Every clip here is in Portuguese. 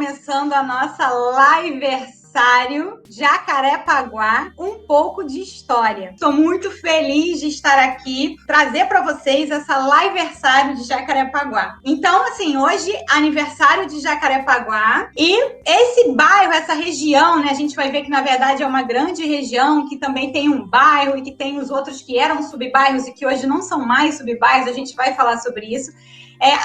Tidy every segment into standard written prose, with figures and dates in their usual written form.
começando a nossa liveversário Jacarepaguá, um pouco de história. Estou muito feliz de estar aqui, trazer para vocês essa liveversário de Jacarepaguá. Então, assim, hoje aniversário de Jacarepaguá e esse bairro, essa região, né? A gente vai ver que na verdade é uma grande região que também tem um bairro e que tem os outros que eram subbairros e que hoje não são mais subbairros. A gente vai falar sobre isso.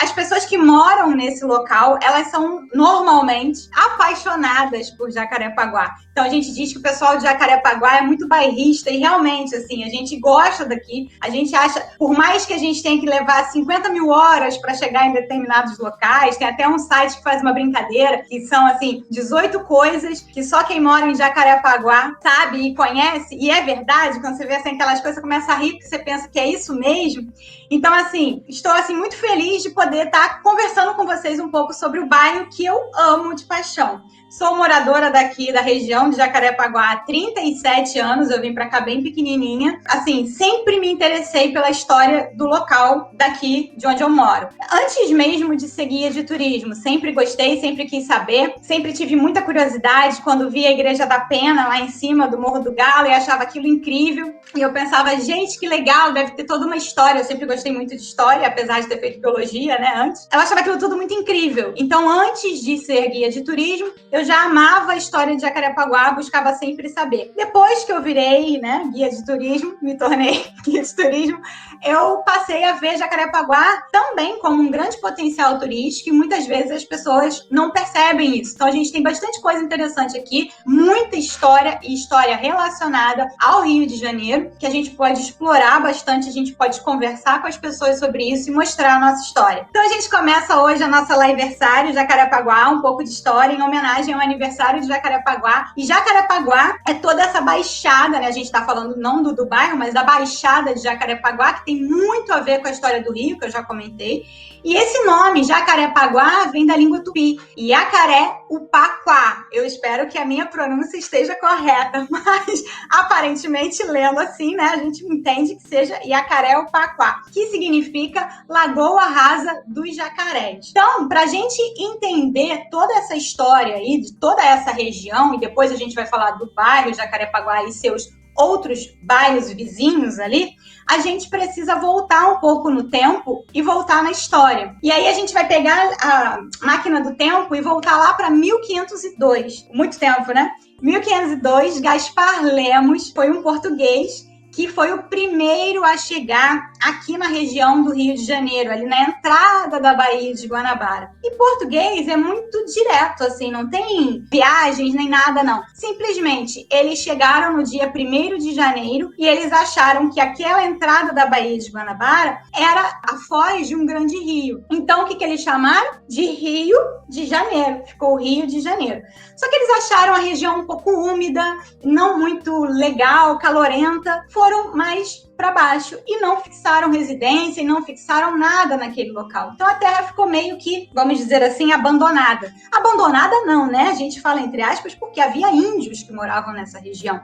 As pessoas que moram nesse local, elas são normalmente apaixonadas por Jacarepaguá. Então a gente diz que o pessoal de Jacarepaguá é muito bairrista e realmente, assim, a gente gosta daqui. A gente acha, por mais que a gente tenha que levar 50 mil horas para chegar em determinados locais, tem até um site que faz uma brincadeira, que são, assim, 18 coisas que só quem mora em Jacarepaguá sabe e conhece. E é verdade, quando você vê assim, aquelas coisas, você começa a rir, porque você pensa que é isso mesmo. Então, assim, estou assim, muito feliz de poder estar conversando com vocês um pouco sobre o bairro que eu amo de paixão. Sou moradora daqui da região de Jacarepaguá há 37 anos, eu vim para cá bem pequenininha. Assim, sempre me interessei pela história do local daqui de onde eu moro. Antes mesmo de ser guia de turismo, sempre gostei, sempre quis saber, sempre tive muita curiosidade quando vi a Igreja da Pena lá em cima do Morro do Galo e achava aquilo incrível. E eu pensava, gente, que legal, deve ter toda uma história. Eu sempre gostei muito de história, apesar de ter feito biologia, né, antes. Eu achava aquilo tudo muito incrível. Então, antes de ser guia de turismo, eu já amava a história de Jacarepaguá, buscava sempre saber. Depois que eu virei, né, guia de turismo, me tornei guia de turismo, eu passei a ver Jacarepaguá também como um grande potencial turístico e muitas vezes as pessoas não percebem isso. Então, a gente tem bastante coisa interessante aqui, muita história e história relacionada ao Rio de Janeiro, que a gente pode explorar bastante, a gente pode conversar com as pessoas sobre isso e mostrar a nossa história. Então, a gente começa hoje a nossa liveversário Jacarepaguá, um pouco de história em homenagem ao aniversário de Jacarepaguá. E Jacarepaguá é toda essa baixada, né? A gente tá falando não do bairro, mas da baixada de Jacarepaguá, que tem muito a ver com a história do Rio, que eu já comentei. E esse nome, Jacarepaguá, vem da língua tupi. Yacaré Upaquá. Eu espero que a minha pronúncia esteja correta, mas aparentemente, lendo assim, né, a gente entende que seja Yacaré Upaquá, que significa Lagoa Rasa dos Jacarés. Então, para a gente entender toda essa história aí, de toda essa região, e depois a gente vai falar do bairro Jacarepaguá e seus outros bairros vizinhos ali, a gente precisa voltar um pouco no tempo e voltar na história. E aí a gente vai pegar a máquina do tempo e voltar lá para 1502. Muito tempo, né? 1502, Gaspar Lemos foi um português que foi o primeiro a chegar aqui na região do Rio de Janeiro, ali na entrada da Baía de Guanabara. E português é muito direto, assim, não tem viagens nem nada, não. Simplesmente, eles chegaram no dia 1º de janeiro e eles acharam que aquela entrada da Baía de Guanabara era a foz de um grande rio. Então, o que eles chamaram? De Rio de Janeiro. Ficou Rio de Janeiro. Só que eles acharam a região um pouco úmida, não muito legal, calorenta, foram mais para baixo e não fixaram residência e não fixaram nada naquele local. Então a terra ficou meio que, vamos dizer assim, abandonada. Abandonada não, né? A gente fala entre aspas porque havia índios que moravam nessa região.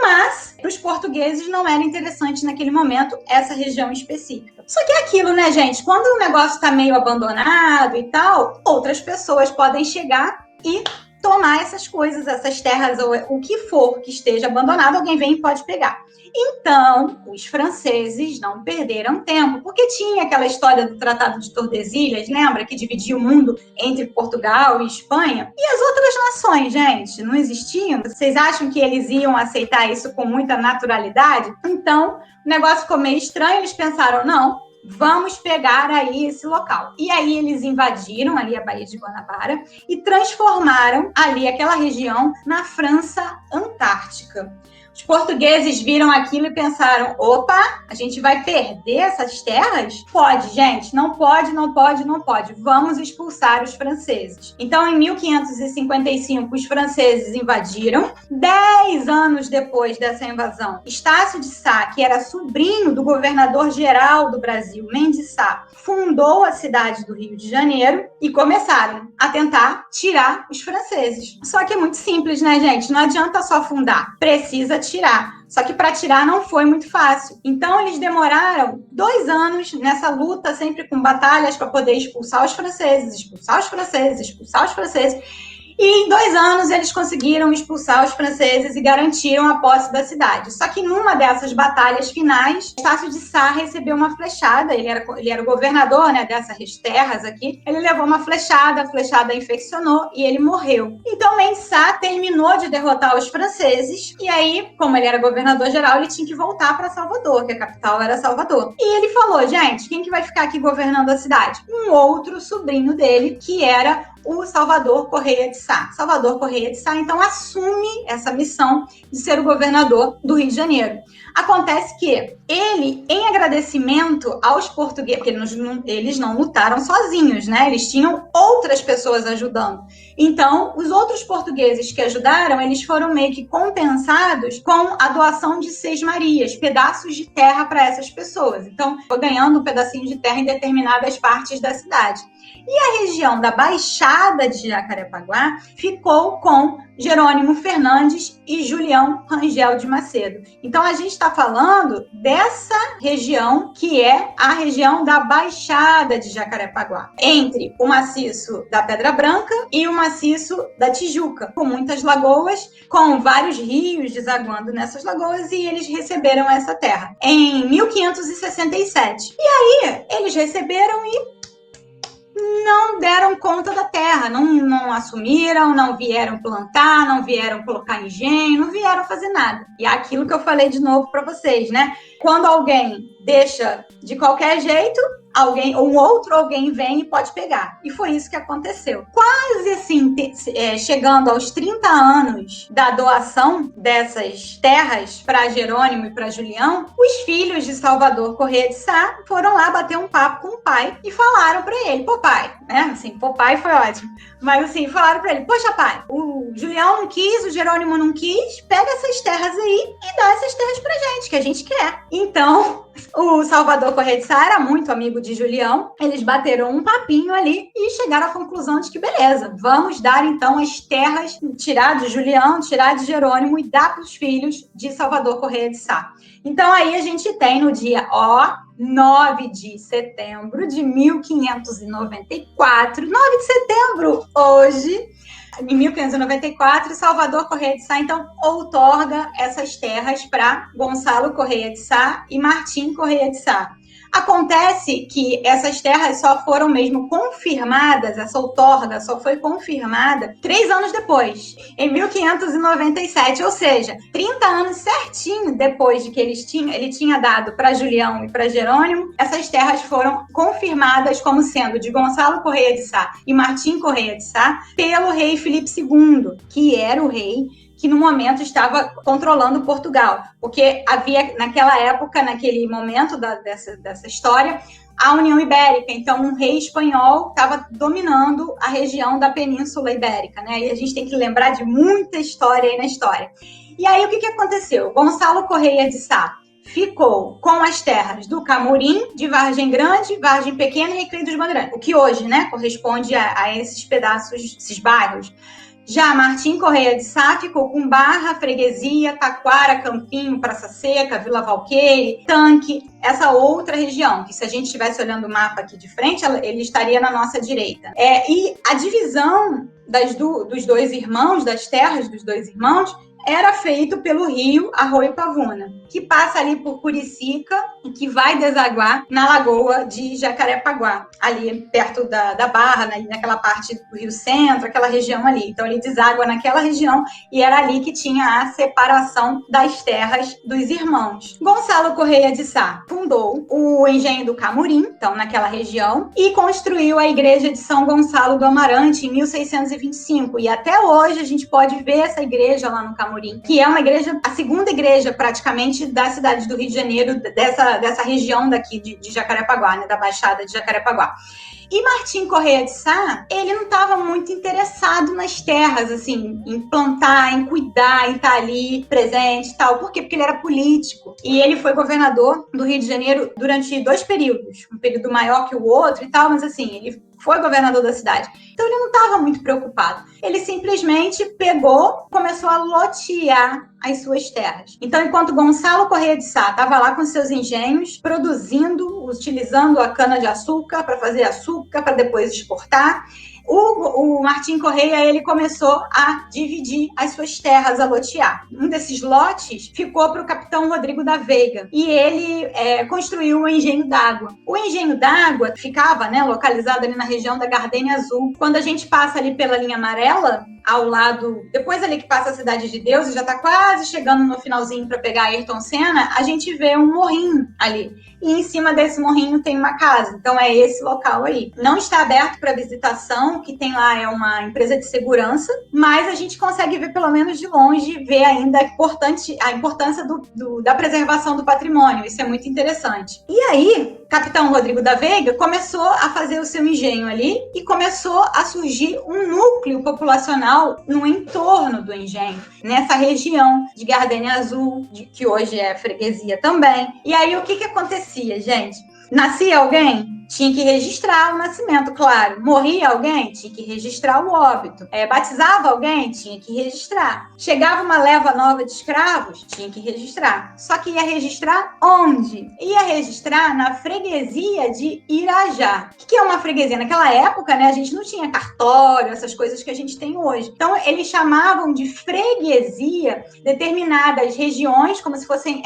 Mas para os portugueses não era interessante naquele momento essa região específica. Só que é aquilo, né, gente? Quando o negócio está meio abandonado e tal, outras pessoas podem chegar e tomar essas coisas, essas terras, ou o que for que esteja abandonado, alguém vem e pode pegar. Então, os franceses não perderam tempo, porque tinha aquela história do Tratado de Tordesilhas, lembra? Que dividia o mundo entre Portugal e Espanha. E as outras nações, gente, não existiam? Vocês acham que eles iam aceitar isso com muita naturalidade? Então, o negócio ficou meio estranho, eles pensaram, não, vamos pegar aí esse local. E aí eles invadiram ali a Baía de Guanabara e transformaram ali aquela região na França Antártica. Os portugueses viram aquilo e pensaram, opa, a gente vai perder essas terras? Pode, gente, não pode, não pode, não pode. Vamos expulsar os franceses. Então, em 1555, os franceses invadiram. 10 anos depois dessa invasão, Estácio de Sá, que era sobrinho do governador-geral do Brasil, Mendes Sá, fundou a cidade do Rio de Janeiro e começaram a tentar tirar os franceses. Só que é muito simples, né, gente? Não adianta só fundar, precisa tirar. Só que para tirar não foi muito fácil. Então, eles demoraram 2 anos nessa luta, sempre com batalhas para poder expulsar os franceses, expulsar os franceses, expulsar os franceses. E em 2 anos eles conseguiram expulsar os franceses e garantiram a posse da cidade. Só que numa dessas batalhas finais, Estácio de Sá recebeu uma flechada, ele era o governador, né, dessas terras aqui, ele levou uma flechada, a flechada infeccionou e ele morreu. Então Mendes Sá terminou de derrotar os franceses e aí, como ele era governador geral, ele tinha que voltar para Salvador, que a capital era Salvador. E ele falou, gente, quem que vai ficar aqui governando a cidade? Um outro sobrinho dele, que era o Salvador Correia de Sá. Salvador Correia de Sá, então, assume essa missão de ser o governador do Rio de Janeiro. Acontece que ele, em agradecimento aos portugueses, porque eles não lutaram sozinhos, né? Eles tinham outras pessoas ajudando. Então, os outros portugueses que ajudaram, eles foram meio que compensados com a doação de 6 Marias, pedaços de terra para essas pessoas. Então, foi ganhando um pedacinho de terra em determinadas partes da cidade. E a região da Baixada de Jacarepaguá ficou com Jerônimo Fernandes e Julião Rangel de Macedo. Então, a gente está falando dessa região que é a região da Baixada de Jacarepaguá, entre o maciço da Pedra Branca e o maciço da Tijuca, com muitas lagoas, com vários rios desaguando nessas lagoas, e eles receberam essa terra em 1567. E aí, eles receberam e não deram conta da terra, não assumiram, não vieram plantar, não vieram colocar engenho, não vieram fazer nada. E é aquilo que eu falei de novo para vocês, né? Quando alguém deixa de qualquer jeito, um outro alguém vem e pode pegar. E foi isso que aconteceu. Quase assim, chegando aos 30 anos da doação dessas terras para Jerônimo e para Julião, os filhos de Salvador Correia de Sá foram lá bater um papo com o pai e falaram para ele, pô pai, né? Assim, pô pai foi ótimo. Mas assim, falaram para ele, poxa pai, o Julião não quis, o Jerônimo não quis, pega essas terras aí e dá essas terras pra gente, que a gente quer. Então, o Salvador Correia de Sá era muito amigo de Julião, eles bateram um papinho ali e chegaram à conclusão de que beleza, vamos dar então as terras, tirar de Julião, tirar de Jerônimo e dar para os filhos de Salvador Correia de Sá. Então aí a gente tem no dia 9 de setembro de 1594, 9 de setembro, hoje, em 1594, Salvador Correia de Sá, então, outorga essas terras para Gonçalo Correia de Sá e Martim Correia de Sá. Acontece que essas terras só foram mesmo confirmadas, essa outorga só foi confirmada 3 anos depois, em 1597, ou seja, 30 anos certinho depois de que ele tinha dado para Julião e para Jerônimo, essas terras foram confirmadas como sendo de Gonçalo Correia de Sá e Martim Correia de Sá pelo rei Filipe II, que era o rei que no momento estava controlando Portugal, porque havia naquela época, naquele momento dessa história, a União Ibérica, então um rei espanhol estava dominando a região da Península Ibérica, né? E a gente tem que lembrar de muita história aí na história. E aí o que aconteceu? Gonçalo Correia de Sá ficou com as terras do Camorim, de Vargem Grande, Vargem Pequena e Recreio dos Bandeirantes, o que hoje, né, corresponde a esses pedaços, esses bairros. Já Martim Correia de Sá ficou com Barra, Freguesia, Taquara, Campinho, Praça Seca, Vila Valqueire, Tanque, essa outra região, que se a gente estivesse olhando o mapa aqui de frente, ele estaria na nossa direita. E a divisão dos dois irmãos, das terras dos dois irmãos, era feito pelo rio Arroio Pavuna, que passa ali por Curicica e que vai desaguar na lagoa de Jacarepaguá, ali perto da Barra, naquela parte do Rio Centro, aquela região ali. Então ele deságua naquela região e era ali que tinha a separação das terras dos irmãos. Gonçalo Correia de Sá fundou o engenho do Camorim, então naquela região, e construiu a igreja de São Gonçalo do Amarante em 1625. E até hoje a gente pode ver essa igreja lá no Camorim, que é uma igreja, a segunda igreja praticamente da cidade do Rio de Janeiro, dessa região daqui de Jacarepaguá, né, da Baixada de Jacarepaguá. E Martim Correia de Sá, ele não estava muito interessado nas terras, assim, em plantar, em cuidar, em estar ali presente e tal. Por quê? Porque ele era político. E ele foi governador do Rio de Janeiro durante 2 períodos. Um período maior que o outro e tal, mas assim, ele foi governador da cidade. Então ele não estava muito preocupado. Ele simplesmente começou a lotear as suas terras. Então, enquanto Gonçalo Correia de Sá estava lá com seus engenhos, produzindo, utilizando a cana-de-açúcar para fazer açúcar, para depois exportar, o Martim Correia, ele começou a dividir as suas terras, a lotear. Um desses lotes ficou para o capitão Rodrigo da Veiga e ele construiu o engenho d'água. O engenho d'água ficava, né, localizado ali na região da Gardênia Azul. Quando a gente passa ali pela linha amarela, ao lado, depois ali que passa a Cidade de Deus, e já está quase chegando no finalzinho para pegar Ayrton Senna, a gente vê um morrinho ali. E em cima desse morrinho tem uma casa. Então é esse local aí. Não está aberto para visitação, o que tem lá é uma empresa de segurança, mas a gente consegue ver pelo menos de longe, ver ainda a importância da preservação do patrimônio. Isso é muito interessante. E aí, capitão Rodrigo da Veiga começou a fazer o seu engenho ali e começou a surgir um núcleo populacional no entorno do engenho, nessa região de Gardênia Azul, que hoje é freguesia também. E aí, o que acontecia, gente? Nascia alguém? Tinha que registrar o nascimento, claro. Morria alguém? Tinha que registrar o óbito. Batizava alguém? Tinha que registrar. Chegava uma leva nova de escravos? Tinha que registrar. Só que ia registrar onde? Ia registrar na freguesia de Irajá. O que é uma freguesia? Naquela época, né, a gente não tinha cartório, essas coisas que a gente tem hoje. Então, eles chamavam de freguesia determinadas regiões, como se fossem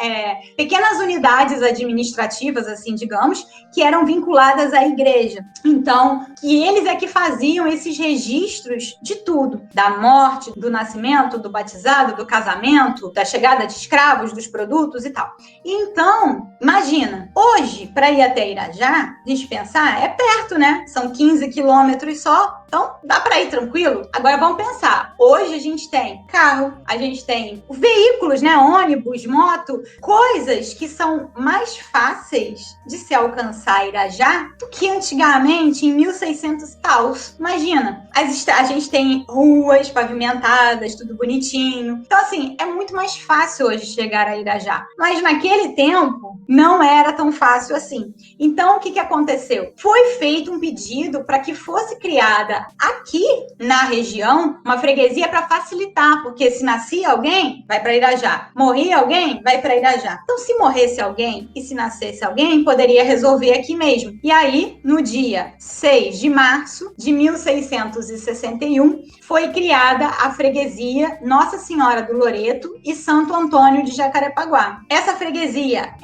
pequenas unidades administrativas, assim, digamos, que eram vinculadas à igreja. Então, que eles é que faziam esses registros de tudo. Da morte, do nascimento, do batizado, do casamento, da chegada de escravos, dos produtos e tal. Então, imagina, hoje, para ir até Irajá, a gente pensar, é perto, né? São 15 quilômetros só. Então, dá para ir tranquilo? Agora vamos pensar. Hoje a gente tem carro, a gente tem veículos, né? Ônibus, moto, coisas que são mais fáceis de se alcançar Irajá do que antigamente em 1600 e tal. Imagina, a gente tem ruas pavimentadas, tudo bonitinho. Então, assim, é muito mais fácil hoje chegar a Irajá. Mas naquele tempo, não era tão fácil assim. Então, o que aconteceu? Foi feito um pedido para que fosse criada aqui na região uma freguesia para facilitar, porque se nascia alguém, vai para Irajá. Morria alguém, vai para Irajá. Então, se morresse alguém e se nascesse alguém, poderia resolver aqui mesmo. E aí, no dia 6 de março de 1661, foi criada a freguesia Nossa Senhora do Loreto e Santo Antônio de Jacarepaguá. Essa freguesia,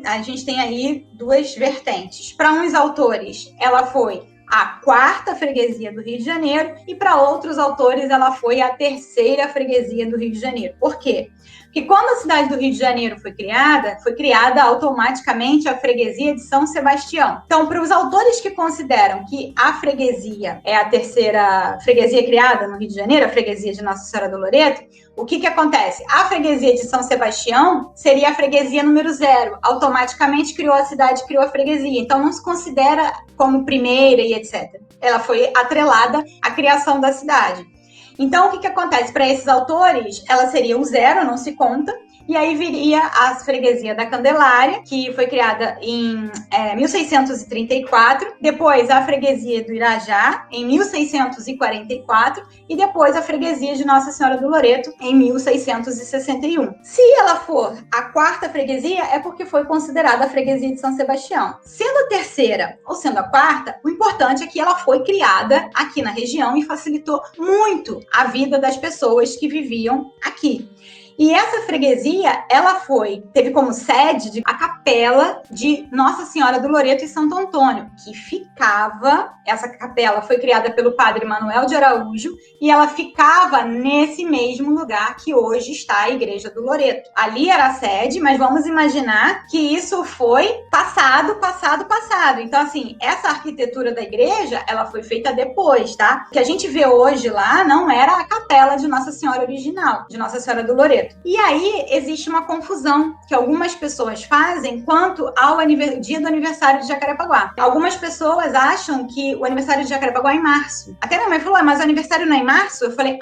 a gente tem aí duas vertentes. Para uns autores, ela foi a quarta freguesia do Rio de Janeiro e para outros autores ela foi a terceira freguesia do Rio de Janeiro. Por quê? Porque quando a cidade do Rio de Janeiro foi criada automaticamente a freguesia de São Sebastião. Então, para os autores que consideram que a freguesia é a terceira freguesia criada no Rio de Janeiro, a freguesia de Nossa Senhora do Loreto, o que acontece? A freguesia de São Sebastião seria a freguesia número 0. Automaticamente criou a cidade, criou a freguesia. Então, não se considera como primeira e etc. Ela foi atrelada à criação da cidade. Então, o que acontece? Para esses autores, ela seria o 0, não se conta. E aí viria a freguesia da Candelária, que foi criada em 1634. Depois a freguesia do Irajá, em 1644. E depois a freguesia de Nossa Senhora do Loreto, em 1661. Se ela for a quarta freguesia, é porque foi considerada a freguesia de São Sebastião. Sendo a terceira ou sendo a quarta, o importante é que ela foi criada aqui na região e facilitou muito a vida das pessoas que viviam aqui. E essa freguesia, ela teve como sede a capela de Nossa Senhora do Loreto e Santo Antônio, essa capela foi criada pelo padre Manuel de Araújo, e ela ficava nesse mesmo lugar que hoje está a Igreja do Loreto. Ali era a sede, mas vamos imaginar que isso foi passado. Então, assim, essa arquitetura da igreja, ela foi feita depois, tá? O que a gente vê hoje lá não era a capela de Nossa Senhora original, de Nossa Senhora do Loreto. E aí existe uma confusão que algumas pessoas fazem quanto ao dia do aniversário de Jacarepaguá. Algumas pessoas acham que o aniversário de Jacarepaguá é em março. Até minha mãe falou, mas o aniversário não é em março? Eu falei,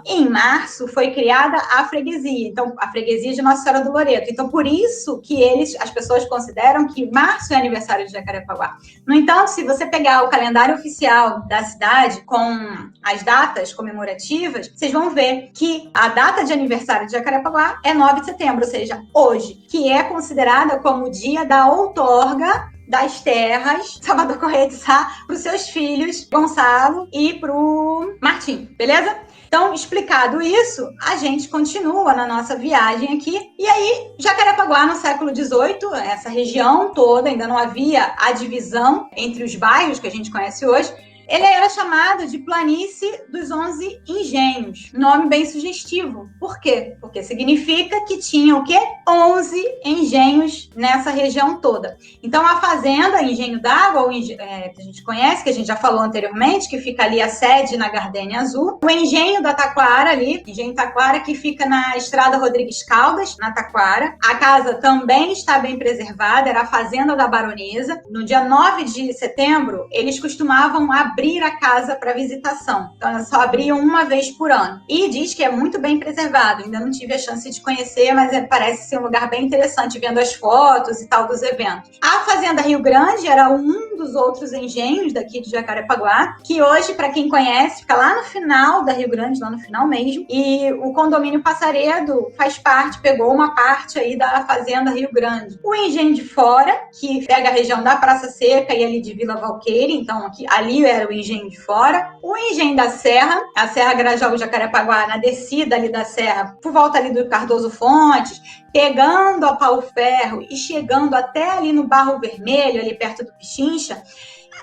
Em março foi criada a freguesia, então a freguesia de Nossa Senhora do Loreto. Então por isso que as pessoas consideram que março é aniversário de Jacarepaguá. No entanto, se você pegar o calendário oficial da cidade com as datas comemorativas, vocês vão ver que a data de aniversário de Jacarepaguá é 9 de setembro, ou seja, hoje, que é considerada como o dia da outorga das terras, Salvador Corrêa de Sá, para os seus filhos, Gonçalo e para o Martim, beleza? Então, explicado isso, a gente continua na nossa viagem aqui. E aí, Jacarepaguá, no século XVIII, essa região toda, ainda não havia a divisão entre os bairros que a gente conhece hoje, ele era chamado de Planície dos 11 Engenhos. Nome bem sugestivo. Por quê? Porque significa que tinha o quê? 11 engenhos nessa região toda. Então, a fazenda Engenho d'Água, que a gente conhece, que a gente já falou anteriormente, que fica ali a sede na Gardênia Azul. O Engenho da Taquara ali, Engenho Taquara, que fica na Estrada Rodrigues Caldas, na Taquara. A casa também está bem preservada, era a Fazenda da Baronesa. No dia 9 de setembro, eles costumavam abrir a casa para visitação. Então, elas só abriam uma vez por ano. E diz que é muito bem preservado. Ainda não tive a chance de conhecer, mas parece ser um lugar bem interessante, vendo as fotos e tal dos eventos. A Fazenda Rio Grande era um dos outros engenhos daqui de Jacarepaguá, que hoje, para quem conhece, fica lá no final da Rio Grande, lá no final mesmo. E o condomínio Passaredo faz parte, pegou uma parte aí da Fazenda Rio Grande. O Engenho de Fora, que pega a região da Praça Seca e ali de Vila Valqueire, então ali era o Engenho de Fora. O Engenho da Serra, a Serra Grajaú Jacarepaguá, na descida ali da serra, por volta ali do Cardoso Fontes, pegando a Pau Ferro e chegando até ali no Barro Vermelho, ali perto do Pichincha,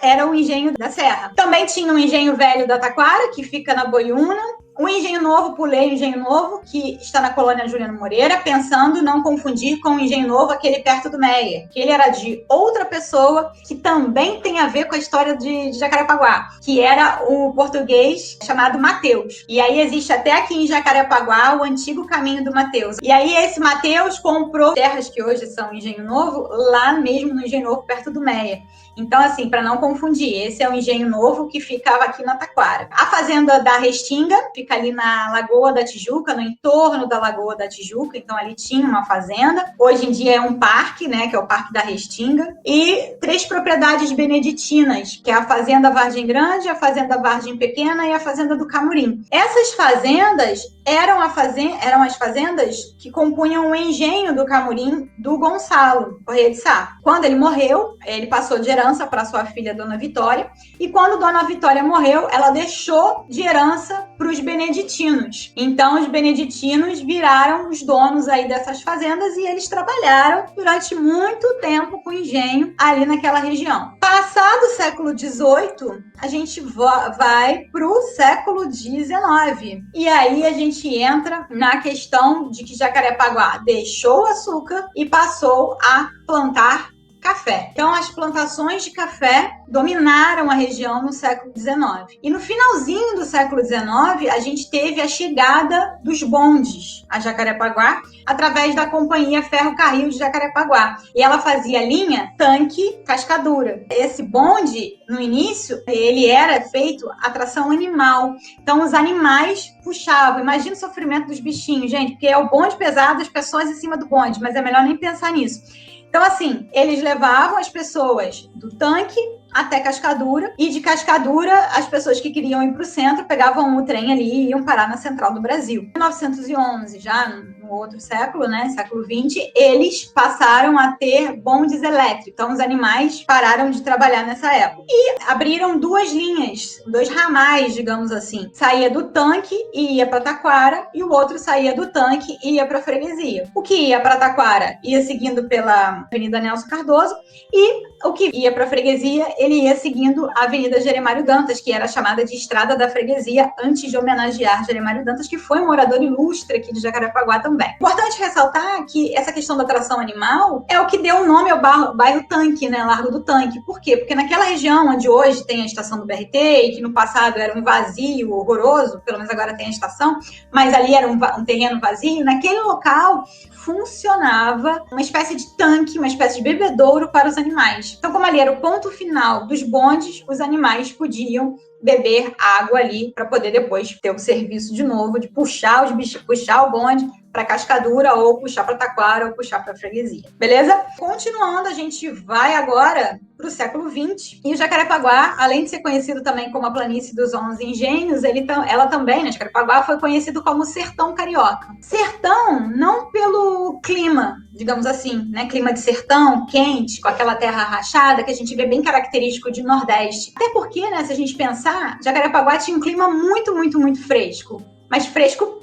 era o Engenho da Serra. Também tinha o Engenho Velho da Taquara, que fica na Boiúna. O Engenho Novo, pulei o Engenho Novo, que está na colônia Juliano Moreira, pensando não confundir com o Engenho Novo, aquele perto do Meyer, que ele era de outra pessoa, que também tem a ver com a história de Jacarepaguá, que era o português chamado Mateus. E aí existe até aqui em Jacarepaguá o antigo caminho do Mateus. E aí esse Mateus comprou terras que hoje são Engenho Novo, lá mesmo no Engenho Novo, perto do Meyer. Então, assim, para não confundir, esse é o Engenho Novo que ficava aqui na Taquara. A Fazenda da Restinga fica ali na Lagoa da Tijuca, no entorno da Lagoa da Tijuca, então ali tinha uma fazenda. Hoje em dia é um parque, né, que é o Parque da Restinga. E 3 propriedades beneditinas, que é a Fazenda Vargem Grande, a Fazenda Vargem Pequena e a Fazenda do Camurim. Essas fazendas eram as fazendas que compunham o engenho do Camurim do Gonçalo Corrêa de Sá. Quando ele morreu, ele passou de herança para sua filha, Dona Vitória, e quando Dona Vitória morreu, ela deixou de herança para os beneditinos. Então, os beneditinos viraram os donos aí dessas fazendas e eles trabalharam durante muito tempo com engenho ali naquela região. Passado o século XVIII, a gente vai para o século XIX. E aí a gente entra na questão de que Jacarepaguá deixou o açúcar e passou a plantar café. Então, as plantações de café dominaram a região no século XIX. E no finalzinho do século XIX, a gente teve a chegada dos bondes a Jacarepaguá através da Companhia Ferro-Carril de Jacarepaguá. E ela fazia linha Tanque-Cascadura. Esse bonde, no início, ele era feito a tração animal. Então, os animais puxavam. Imagina o sofrimento dos bichinhos, gente, porque é o bonde pesado, as pessoas em cima do bonde, mas é melhor nem pensar nisso. Então, assim, eles levavam as pessoas do tanque até Cascadura, e de Cascadura, as pessoas que queriam ir para o centro pegavam o trem ali e iam parar na Central do Brasil. Em 1911, já no outro século, né, século XX, eles passaram a ter bondes elétricos. Então, os animais pararam de trabalhar nessa época. E abriram 2 linhas, 2 ramais, digamos assim. Saía do tanque e ia para Taquara, e o outro saía do tanque e ia para Freguesia. O que ia para Taquara ia seguindo pela Avenida Nelson Cardoso, e o que ia para Freguesia, ele ia seguindo a Avenida Jeremário Dantas, que era chamada de Estrada da Freguesia, antes de homenagear Jeremário Dantas, que foi um morador ilustre aqui de Jacarepaguá também. Importante ressaltar que essa questão da tração animal é o que deu o nome ao bairro Tanque, né, Largo do Tanque. Por quê? Porque naquela região onde hoje tem a estação do BRT, e que no passado era um vazio horroroso, pelo menos agora tem a estação, mas ali era um terreno vazio, naquele local funcionava uma espécie de tanque, uma espécie de bebedouro para os animais. Então, como ali era o ponto final dos bondes, os animais podiam beber água ali para poder depois ter o serviço de novo de puxar os bichos, puxar o bonde para Cascadura, ou puxar para Taquara, ou puxar para Freguesia. Beleza? Continuando, a gente vai agora para o século XX. E o Jacarepaguá, além de ser conhecido também como a planície dos 11 engenhos, ela também, né, Jacarepaguá, foi conhecido como sertão carioca. Sertão, não pelo clima, digamos assim, né, clima de sertão, quente, com aquela terra rachada, que a gente vê bem característico de Nordeste. Até porque, né, se a gente pensar, Jacarepaguá tinha um clima muito, muito, muito fresco. Mas fresco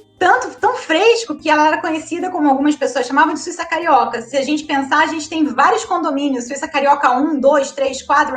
tão fresco que ela era conhecida como algumas pessoas chamavam de Suíça Carioca. Se a gente pensar, a gente tem vários condomínios, Suíça Carioca 1, 2, 3, 4,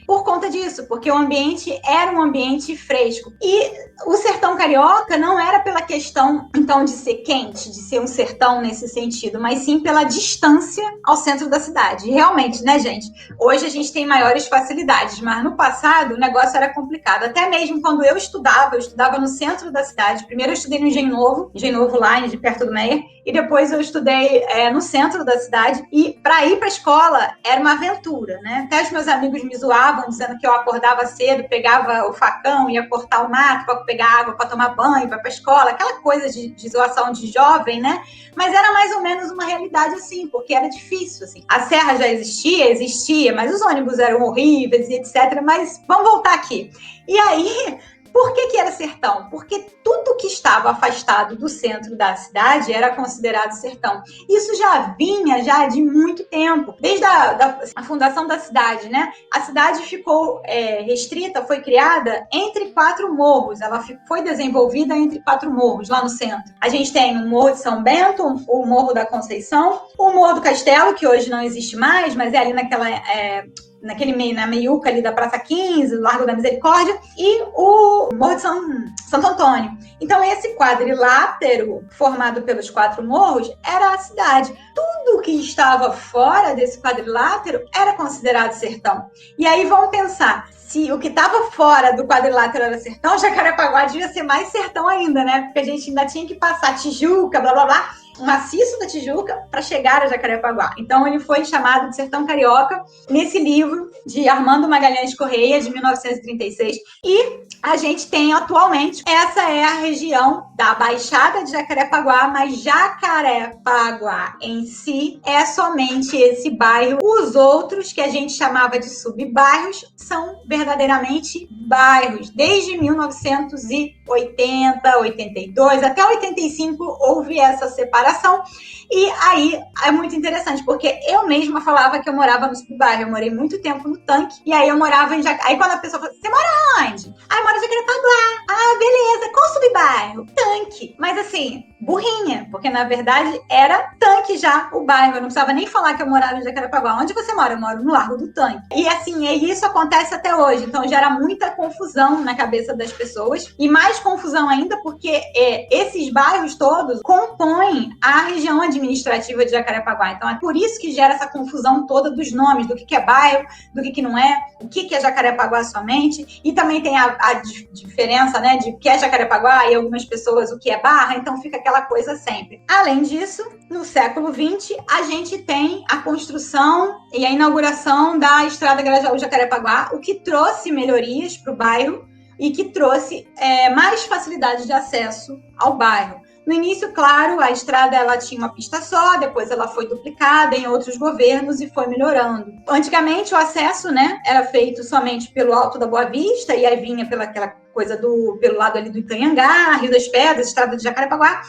por conta disso, porque o ambiente era um ambiente fresco. E o sertão carioca não era pela questão, então, de ser quente, de ser um sertão nesse sentido, mas sim pela distância ao centro da cidade. E realmente, né, gente? Hoje a gente tem maiores facilidades, mas no passado o negócio era complicado. Até mesmo quando eu estudava no centro da cidade. Primeiro eu estudei no Engenho Novo lá, de perto do Meier, e depois eu estudei no centro da cidade. E para ir para a escola era uma aventura, né? Até os meus amigos me zoavam, dizendo que eu acordava cedo, pegava o facão, ia cortar o mato para pegar água, para tomar banho, para a escola, aquela coisa de zoação de jovem, né? Mas era mais ou menos uma realidade assim, porque era difícil, assim. A serra já existia, mas os ônibus eram horríveis e etc. Mas vamos voltar aqui. E aí, por que era sertão? Porque tudo que estava afastado do centro da cidade era considerado sertão. Isso já vinha de muito tempo, desde a fundação da cidade, né? A cidade ficou restrita, foi criada entre 4 morros. Ela foi desenvolvida entre 4 morros, lá no centro. A gente tem o Morro de São Bento, o Morro da Conceição, o Morro do Castelo, que hoje não existe mais, mas é ali na meiuca ali da Praça 15, Largo da Misericórdia, e o Morro de Santo Antônio. Então, esse quadrilátero formado pelos 4 morros era a cidade. Tudo que estava fora desse quadrilátero era considerado sertão. E aí vamos pensar, se o que estava fora do quadrilátero era sertão, Jacarepaguá devia ser mais sertão ainda, né? Porque a gente ainda tinha que passar Tijuca, blá blá blá, um maciço da Tijuca para chegar a Jacarepaguá. Então ele foi chamado de Sertão Carioca nesse livro de Armando Magalhães Correia, de 1936. E a gente tem atualmente, essa é a região da Baixada de Jacarepaguá, mas Jacarepaguá em si é somente esse bairro. Os outros, que a gente chamava de subbairros, são verdadeiramente bairros. Desde 1980, 82, até 85 houve essa separação. E aí é muito interessante, porque eu mesma falava que eu morava no subbairro. Eu morei muito tempo no Tanque, e aí eu morava em Aí quando a pessoa fala, você mora onde? Ah, eu moro em Jacarepaguá. Ah, beleza, qual subbairro? Tanque. Mas assim, burrinha, porque na verdade era Tanque já o bairro. Eu não precisava nem falar que eu morava em Jacarepaguá. Onde você mora? Eu moro no Largo do Tanque. E assim, isso acontece até hoje. Então gera muita confusão na cabeça das pessoas. E mais confusão ainda porque esses bairros todos compõem a região administrativa de Jacarepaguá. Então é por isso que gera essa confusão toda dos nomes, do que é bairro, do que não é, o que é Jacarepaguá somente. E também tem a diferença, né, de o que é Jacarepaguá e algumas pessoas o que é Barra. Então fica aquela coisa sempre. Além disso, no século XX, a gente tem a construção e a inauguração da Estrada Grajaú-Jacarepaguá, o que trouxe melhorias para o bairro e que trouxe mais facilidade de acesso ao bairro. No início, claro, a estrada ela tinha uma pista só, depois ela foi duplicada em outros governos e foi melhorando. Antigamente, o acesso, né, era feito somente pelo Alto da Boa Vista, e aí vinha pelaquela coisa pelo lado ali do Itanhangá, Rio das Pedras, estrada de Jacarepaguá,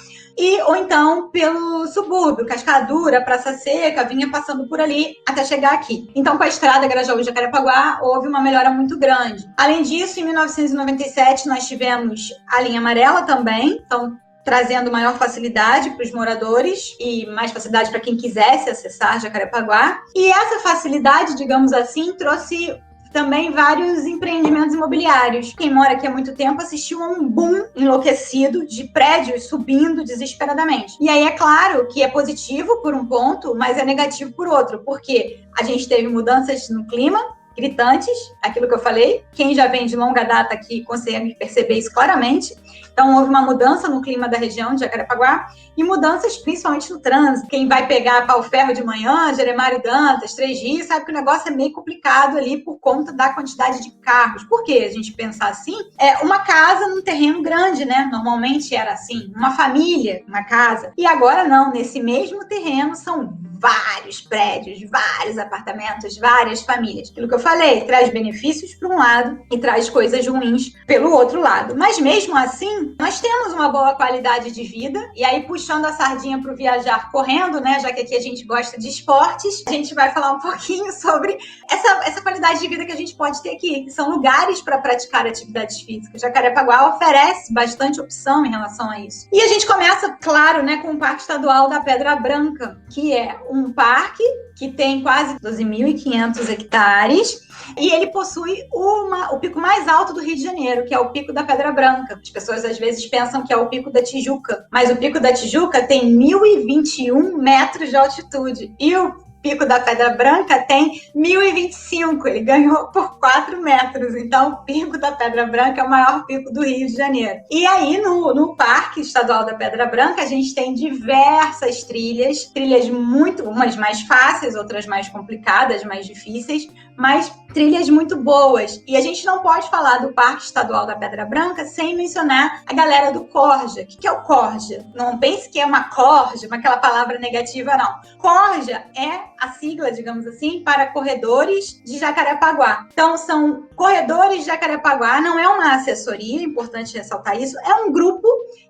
ou então pelo subúrbio, Cascadura, Praça Seca, vinha passando por ali até chegar aqui. Então, com a estrada Grajaú-Jacarepaguá, houve uma melhora muito grande. Além disso, em 1997, nós tivemos a linha amarela também, então trazendo maior facilidade para os moradores e mais facilidade para quem quisesse acessar Jacarepaguá. E essa facilidade, digamos assim, trouxe também vários empreendimentos imobiliários. Quem mora aqui há muito tempo assistiu a um boom enlouquecido de prédios subindo desesperadamente. E aí é claro que é positivo por um ponto, mas é negativo por outro, porque a gente teve mudanças no clima, gritantes, aquilo que eu falei. Quem já vem de longa data aqui consegue perceber isso claramente. Então, houve uma mudança no clima da região de Jacarepaguá e mudanças principalmente no trânsito. Quem vai pegar Pau-Ferro de manhã, Jeremário Dantas, Três Rios, sabe que o negócio é meio complicado ali por conta da quantidade de carros. Por que a gente pensar assim? É uma casa num terreno grande, né? Normalmente era assim, uma família, uma casa. E agora não, nesse mesmo terreno são vários prédios, vários apartamentos, várias famílias. Aquilo que eu falei, traz benefícios para um lado e traz coisas ruins pelo outro lado. Mas mesmo assim, nós temos uma boa qualidade de vida. E aí, puxando a sardinha para o viajar correndo, né? Já que aqui a gente gosta de esportes, a gente vai falar um pouquinho sobre essa qualidade de vida que a gente pode ter aqui, que são lugares para praticar atividades físicas. Jacarepaguá oferece bastante opção em relação a isso. E a gente começa, claro, né, com o Parque Estadual da Pedra Branca, que é um parque que tem quase 12.500 hectares e ele possui o pico mais alto do Rio de Janeiro, que é o Pico da Pedra Branca. As pessoas às vezes pensam que é o Pico da Tijuca, mas o Pico da Tijuca tem 1.021 metros de altitude e o Pico da Pedra Branca tem 1.025, ele ganhou por 4 metros, então o Pico da Pedra Branca é o maior pico do Rio de Janeiro. E aí no Parque Estadual da Pedra Branca a gente tem diversas trilhas muito, umas mais fáceis, outras mais complicadas, mais difíceis, mas trilhas muito boas. E a gente não pode falar do Parque Estadual da Pedra Branca sem mencionar a galera do Corja. O que é o Corja? Não pense que é uma corja, aquela palavra negativa, não. Corja é a sigla, digamos assim, para Corredores de Jacarepaguá. Então, são Corredores de Jacarepaguá, não é uma assessoria, é importante ressaltar isso, é um grupo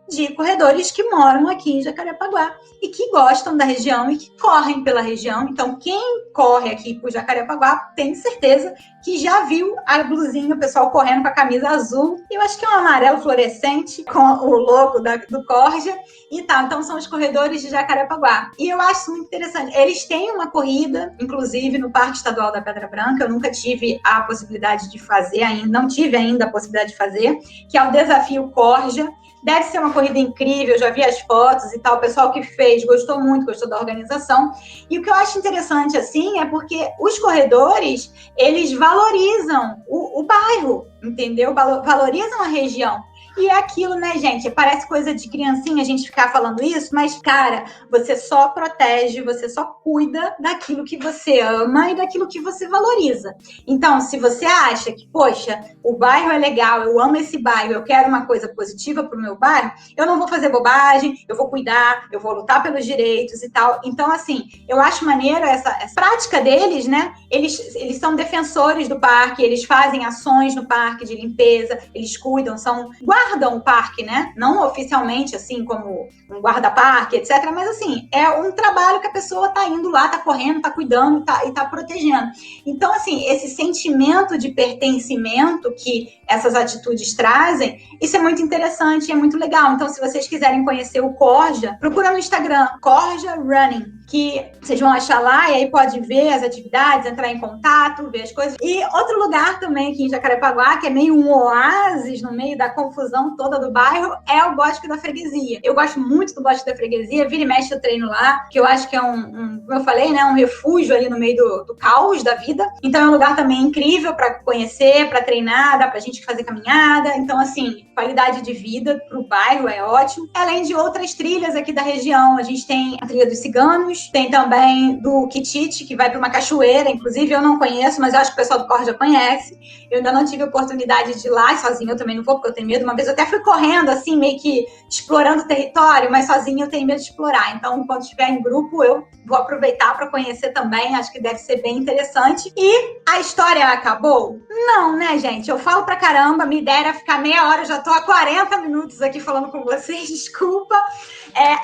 de corredores que moram aqui em Jacarepaguá e que gostam da região e que correm pela região. Então, quem corre aqui por Jacarepaguá tem certeza que já viu a blusinha, o pessoal correndo com a camisa azul, e eu acho que é um amarelo fluorescente com o logo do Corja e tal. Então, são os corredores de Jacarepaguá. E eu acho muito interessante. Eles têm uma corrida, inclusive, no Parque Estadual da Pedra Branca. Eu nunca tive a possibilidade de fazer ainda, não tive ainda a possibilidade de fazer, que é o Desafio Corja. Deve ser uma corrida incrível, já vi as fotos e tal, o pessoal que fez gostou muito, gostou da organização. E o que eu acho interessante, assim, é porque os corredores, eles valorizam o bairro, entendeu? Valorizam a região. E é aquilo, né, gente? Parece coisa de criancinha a gente ficar falando isso, mas, cara, você só protege, você só cuida daquilo que você ama e daquilo que você valoriza. Então, se você acha que, poxa, o bairro é legal, eu amo esse bairro, eu quero uma coisa positiva pro meu bairro, eu não vou fazer bobagem, eu vou cuidar, eu vou lutar pelos direitos e tal. Então, assim, eu acho maneiro essa prática deles, né? Eles são defensores do parque, eles fazem ações no parque de limpeza, eles cuidam, guardam o parque, né? Não oficialmente, assim, como um guarda-parque, etc. Mas, assim, é um trabalho que a pessoa tá indo lá, tá correndo, tá cuidando e tá protegendo. Então, assim, esse sentimento de pertencimento que essas atitudes trazem, isso é muito interessante, é muito legal. Então, se vocês quiserem conhecer o Corja, procura no Instagram, Corja Running, que vocês vão achar lá e aí pode ver as atividades, entrar em contato, ver as coisas. E outro lugar também aqui em Jacarepaguá, que é meio um oásis no meio da confusão toda do bairro, é o Bosque da Freguesia. Eu gosto muito do Bosque da Freguesia, vira e mexe eu treino lá, que eu acho que é como eu falei, né, um refúgio ali no meio do caos da vida. Então é um lugar também incrível para conhecer, para treinar, dá pra gente fazer caminhada. Então, assim, qualidade de vida pro bairro é ótimo. Além de outras trilhas aqui da região, a gente tem a Trilha dos Ciganos, tem também do Quitite, que vai para uma cachoeira, inclusive eu não conheço, mas eu acho que o pessoal do Corja conhece. Eu ainda não tive a oportunidade de ir lá, sozinha eu também não vou, porque eu tenho medo. Uma vez eu até fui correndo, assim, meio que explorando o território, mas sozinha eu tenho medo de explorar. Então, quando estiver em grupo, eu vou aproveitar para conhecer também, acho que deve ser bem interessante. E a história acabou? Não, né, gente? Eu falo pra caramba, minha ideia era ficar meia hora, eu já tô há 40 minutos aqui falando com vocês, desculpa.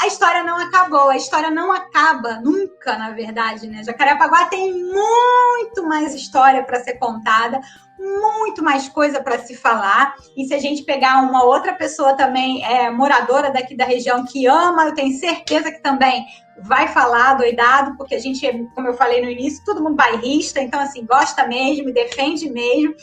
A história não acabou, a história não acaba nunca, na verdade, né? Jacarepaguá tem muito mais história para ser contada, muito mais coisa para se falar. E se a gente pegar uma outra pessoa também, moradora daqui da região, que ama, eu tenho certeza que também vai falar doidado, porque a gente, como eu falei no início, todo mundo bairrista, então assim, gosta mesmo, defende mesmo,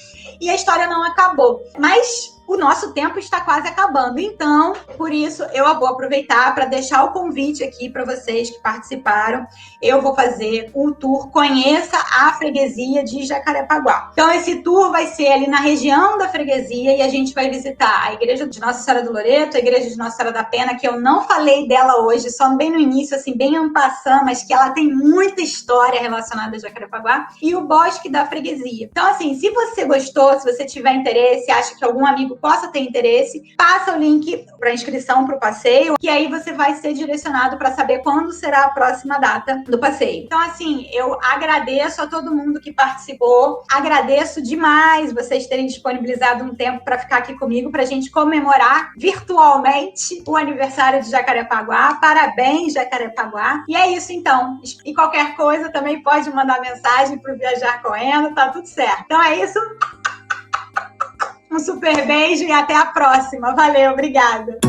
e a história não acabou. Mas o nosso tempo está quase acabando. Então, por isso, eu vou aproveitar para deixar o convite aqui para vocês que participaram. Eu vou fazer o tour Conheça a Freguesia de Jacarepaguá. Então, esse tour vai ser ali na região da freguesia e a gente vai visitar a Igreja de Nossa Senhora do Loreto, a Igreja de Nossa Senhora da Pena, que eu não falei dela hoje, só bem no início, assim, bem en passant, mas que ela tem muita história relacionada a Jacarepaguá, e o Bosque da Freguesia. Então, assim, se você gostou, se você tiver interesse, acha que algum amigo possa ter interesse, passa o link para inscrição para o passeio, que aí você vai ser direcionado para saber quando será a próxima data do passeio. Então, assim, eu agradeço a todo mundo que participou, agradeço demais vocês terem disponibilizado um tempo para ficar aqui comigo, para a gente comemorar virtualmente o aniversário de Jacarepaguá. Parabéns, Jacarepaguá. E é isso, então. E qualquer coisa também pode mandar mensagem para o Viajar Correndo, tá tudo certo. Então é isso. Um super beijo e até a próxima. Valeu, obrigada.